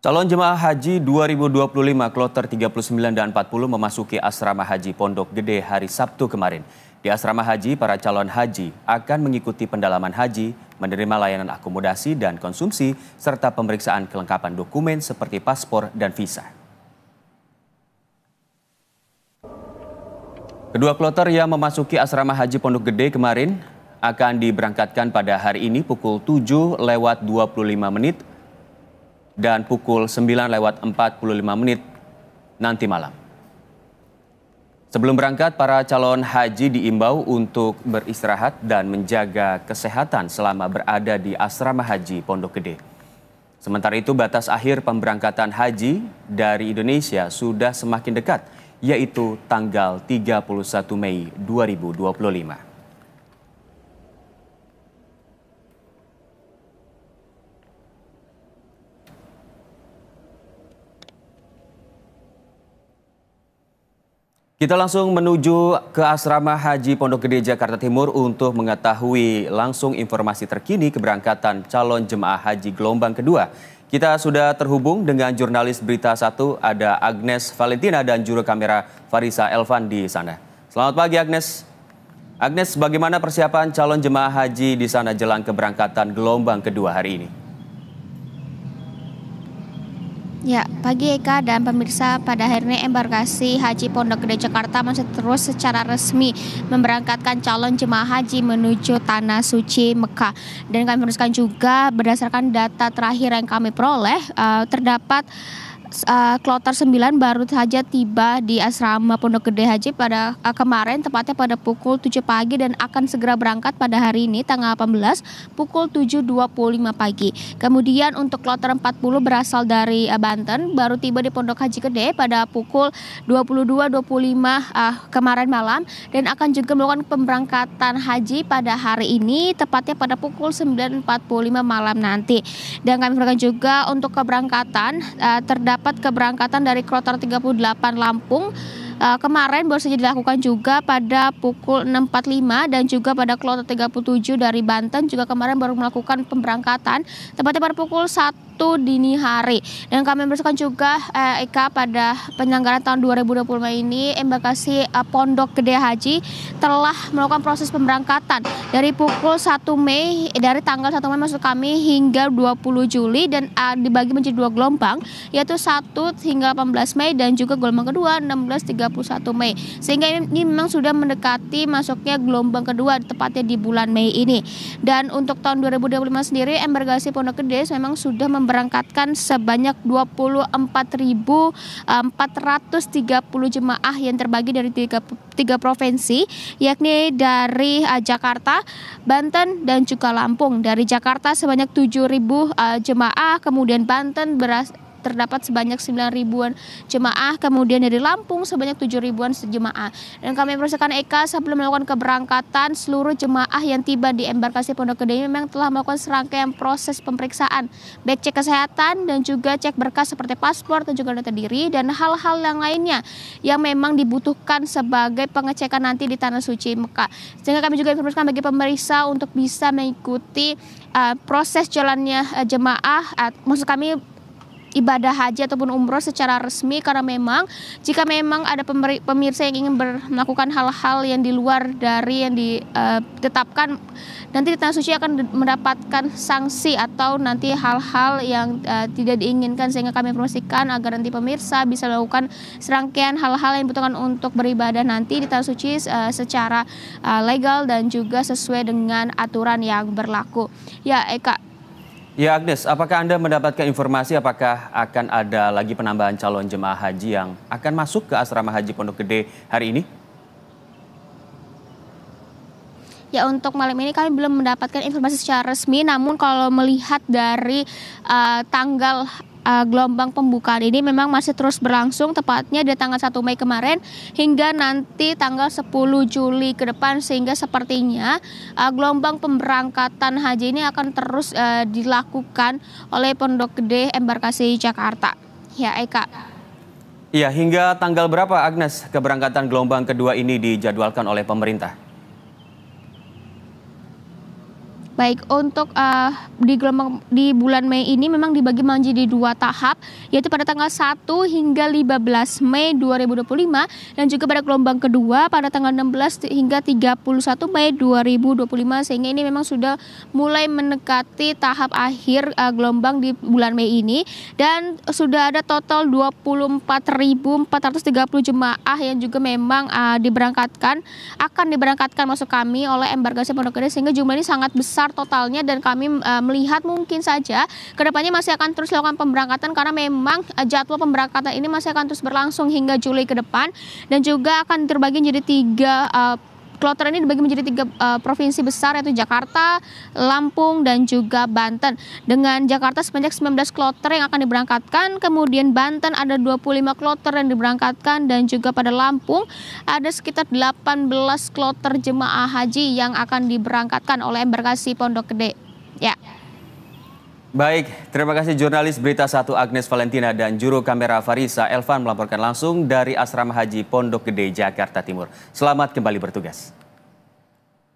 Calon jemaah haji 2025 kloter 39 dan 40 memasuki asrama haji Pondok Gede hari Sabtu kemarin. Di asrama haji, para calon haji akan mengikuti pendalaman haji, menerima layanan akomodasi dan konsumsi, serta pemeriksaan kelengkapan dokumen seperti paspor dan visa. Kedua kloter yang memasuki asrama haji Pondok Gede kemarin akan diberangkatkan pada hari ini pukul 7:25 dan pukul 9:45 nanti malam. Sebelum berangkat, para calon haji diimbau untuk beristirahat dan menjaga kesehatan selama berada di asrama haji Pondok Gede. Sementara itu, batas akhir pemberangkatan haji dari Indonesia sudah semakin dekat, yaitu tanggal 31 Mei 2025. Kita langsung menuju ke asrama haji Pondok Gede Jakarta Timur untuk mengetahui langsung informasi terkini keberangkatan calon jemaah haji gelombang kedua. Kita sudah terhubung dengan jurnalis Berita 1, ada Agnes Valentina dan juru kamera Farisa Elvan di sana. Selamat pagi Agnes. Agnes, bagaimana persiapan calon jemaah haji di sana jelang keberangkatan gelombang kedua hari ini? Ya, pagi Eka dan pemirsa, pada akhirnya embarkasi Haji Pondok Gede Jakarta masih terus secara resmi memberangkatkan calon jemaah haji menuju Tanah Suci Mekah. Dan kami meneruskan juga berdasarkan data terakhir yang kami peroleh, terdapat kloter 9 baru saja tiba di asrama Pondok Gede Haji pada kemarin, tepatnya pada pukul 7 pagi dan akan segera berangkat pada hari ini tanggal 18 pukul 7.25 pagi. Kemudian untuk kloter 40 berasal dari Banten, baru tiba di Pondok Haji Gede pada pukul 22.25 kemarin malam dan akan juga melakukan pemberangkatan haji pada hari ini tepatnya pada pukul 9.45 malam nanti. Dan kami informasikan juga untuk keberangkatan terdapat keberangkatan dari kloter 38 Lampung kemarin baru saja dilakukan juga pada pukul 6.45 dan juga pada kloter 37 dari Banten juga kemarin baru melakukan pemberangkatan tepatnya pada pukul 1 dini hari. Dan kami membersihkan juga Eka, pada penyelenggaraan tahun 2025 ini embarkasi Pondok Gede Haji telah melakukan proses pemberangkatan dari pukul 1 Mei dari tanggal 1 Mei maksud kami hingga 20 Juli dan dibagi menjadi dua gelombang, yaitu 1 hingga 18 Mei dan juga gelombang kedua 16-31 Mei. Sehingga ini memang sudah mendekati masuknya gelombang kedua tepatnya di bulan Mei ini. Dan untuk tahun 2025 sendiri embarkasi Pondok Gede memang sudah memberangkatkan sebanyak 24.430 jemaah yang terbagi dari tiga provinsi, yakni dari Jakarta, Banten, dan juga Lampung. Dari Jakarta sebanyak 7.000 jemaah, kemudian Banten terdapat sebanyak 9.000-an jemaah, kemudian dari Lampung sebanyak 7.000-an jemaah. Dan kami informasikan Eka, sebelum melakukan keberangkatan, seluruh jemaah yang tiba di embarkasi Pondok Gede ini memang telah melakukan serangkaian proses pemeriksaan, baik cek kesehatan dan juga cek berkas seperti paspor dan juga data diri dan hal-hal yang lainnya yang memang dibutuhkan sebagai pengecekan nanti di Tanah Suci Mekah. Sehingga kami juga informasikan bagi pemeriksa untuk bisa mengikuti proses jalannya jemaah, maksud kami ibadah haji ataupun umroh secara resmi, karena memang jika memang ada pemirsa yang ingin melakukan hal-hal yang di luar dari yang ditetapkan, nanti di Tanah Suci akan mendapatkan sanksi atau nanti hal-hal yang tidak diinginkan. Sehingga kami informasikan agar nanti pemirsa bisa melakukan serangkaian hal-hal yang dibutuhkan untuk beribadah nanti di Tanah Suci secara legal dan juga sesuai dengan aturan yang berlaku. Ya Eka. Ya Agnes, apakah Anda mendapatkan informasi apakah akan ada lagi penambahan calon jemaah haji yang akan masuk ke asrama haji Pondok Gede hari ini? Ya, untuk malam ini kami belum mendapatkan informasi secara resmi, namun kalau melihat dari tanggal gelombang pembukaan ini memang masih terus berlangsung tepatnya di tanggal 1 Mei kemarin hingga nanti tanggal 10 Juli ke depan, sehingga sepertinya gelombang pemberangkatan haji ini akan terus dilakukan oleh Pondok Gede embarkasi Jakarta. Ya Eka. Iya, hingga tanggal berapa Agnes keberangkatan gelombang kedua ini dijadwalkan oleh pemerintah? Baik, untuk di bulan Mei ini memang dibagi menjadi 2 tahap, yaitu pada tanggal 1 hingga 15 Mei 2025 dan juga pada gelombang kedua pada tanggal 16 hingga 31 Mei 2025, sehingga ini memang sudah mulai mendekati tahap akhir gelombang di bulan Mei ini, dan sudah ada total 24.430 jemaah yang juga memang akan diberangkatkan masuk kami oleh embarkasi Pondok Gede, sehingga jumlah ini sangat besar totalnya, dan kami melihat mungkin saja kedepannya masih akan terus dilakukan pemberangkatan karena memang jadwal pemberangkatan ini masih akan terus berlangsung hingga Juli ke depan, dan juga akan terbagi menjadi 3 kloter ini dibagi menjadi 3 provinsi besar, yaitu Jakarta, Lampung, dan juga Banten. Dengan Jakarta sebanyak 19 kloter yang akan diberangkatkan, kemudian Banten ada 25 kloter yang diberangkatkan, dan juga pada Lampung ada sekitar 18 kloter jemaah haji yang akan diberangkatkan oleh embarkasi Pondok Gede. Ya. Baik, terima kasih jurnalis Berita 1 Agnes Valentina dan juru kamera Farisa Elvan melaporkan langsung dari Asrama Haji Pondok Gede, Jakarta Timur. Selamat kembali bertugas.